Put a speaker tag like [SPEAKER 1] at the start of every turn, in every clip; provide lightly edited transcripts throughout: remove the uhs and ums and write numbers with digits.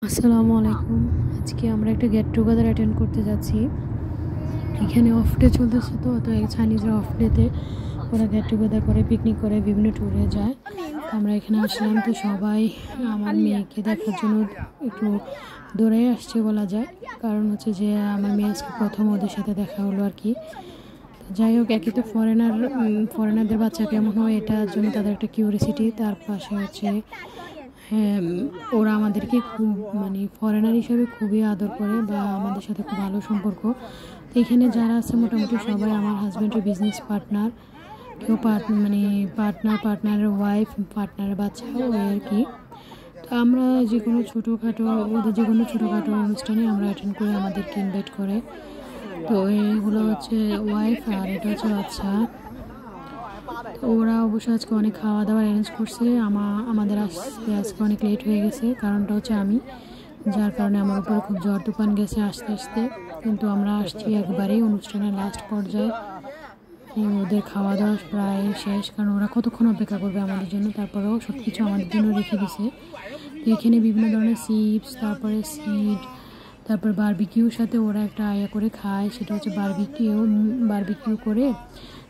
[SPEAKER 1] আসসালামু আলাইকুম। আজকে আমরা একটা গেট টুগেদার অ্যাটেন্ড করতে যাচ্ছি। এখানে অফ ডে চলতেছে, তো চাইনিজরা অফ ডেতে ওরা গেট টুগেদার করে, পিকনিক করে, বিভিন্ন ট্যুরে যায়। তো আমরা এখানে আসলাম, তো সবাই আমার মেয়েকে দেখার জন্য একটু দৌড়ে আসছে বলা যায়। কারণ হচ্ছে যে আমার মেয়ে আজকে প্রথম ওদের সাথে দেখা হলো আর কি। যাই হোক, একই তো ফরেনারদের বাচ্চা কেমন হয় এটার জন্য তাদের একটা কিউরিসিটি। তার পাশে হচ্ছে হ্যাঁ, ওরা আমাদেরকে খুব ফরেনার হিসেবে খুবই আদর করে বা আমাদের সাথে খুব ভালো সম্পর্ক। তো এখানে যারা আছে মোটামুটি সবাই আমার হাজব্যান্ডের বিজনেস পার্টনার, কেউ পার্টনারের ওয়াইফ, পার্টনারের বাচ্চা, ওই আর কি। তো আমরা যে কোনো ছোটোখাটো অনুষ্ঠানে আমরা অ্যাটেন্ড করে, আমাদেরকে ইনভাইট করে। তো এইগুলো হচ্ছে ওয়াইফ আর এটা হচ্ছে বাচ্চা। ওরা অবশ্য আজকে অনেক খাওয়া দাওয়া অ্যারেঞ্জ করছে। আমাদের আসতে আজকে অনেক লেট হয়ে গেছে, কারণটা হচ্ছে যার কারণে আমার উপরে খুব জ্বর তুফান গেছে আসতে আসতে। কিন্তু আমরা আসছি একবারেই অনুষ্ঠানের লাস্ট পর্যায়ে। ওদের খাওয়া দাওয়া প্রায় শেষ, কারণ ওরা কতক্ষণ অপেক্ষা করবে আমাদের জন্য। তারপরেও সব কিছু আমাদের জন্য রেখে দিছে। তো এখানে বিভিন্ন ধরনের চিপস, তারপরে সিড, তারপর বারবিকিউর সাথে ওরা একটা করে খায়, সেটা হচ্ছে বারবিকিউ করে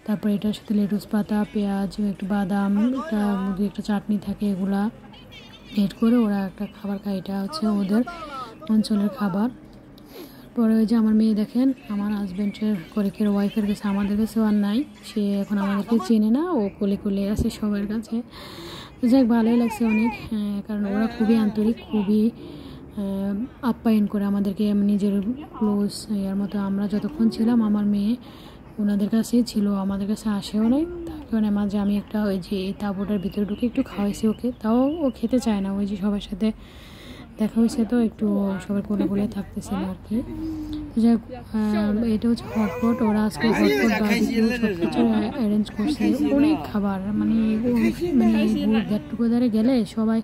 [SPEAKER 1] তারপর এটার সাথে লেটুস পাতা, পেঁয়াজ, একটু বাদাম, একটা চাটনি থাকে, এগুলা এড করে ওরা একটা খাবার খায়। এটা হচ্ছে ওদের অঞ্চলের খাবার। তারপরে ওই যে আমার মেয়ে দেখেন, আমার হাজব্যান্ডের কলিকের ওয়াইফের কাছে, আমাদের কাছেও আর নাই, সে এখন আমাদেরকে চেনে না, ও কোলে আছে সবার কাছে। যাক, ভালোই লাগছে অনেক, কারণ ওরা খুবই আন্তরিক, খুবই আপ্যায়ন করে আমাদেরকে, নিজের ক্লোজ ইয়ার মতো। আমরা যতক্ষণ ছিলাম আমার মেয়ে ওনাদের কাছেই ছিল, আমাদের কাছে আসেও নাই, থাকেও না। মাঝে আমি একটা ওই যে তাঁবুটার ভিতরে ঢুকে একটু খাওয়াইছি ওকে, তাও ও খেতে চায় না। ওই যে সবার সাথে দেখা হয়েছে, তো একটু সবার কোলে থাকতেছিল আর কি। যাই হোক, এটা হচ্ছে হটপট। ওরা আজকে হটপট বারবিকিউ সব কিছু অ্যারেঞ্জ করছে, অনেক খাবার। গেট টুগেদারে গেলে সবাই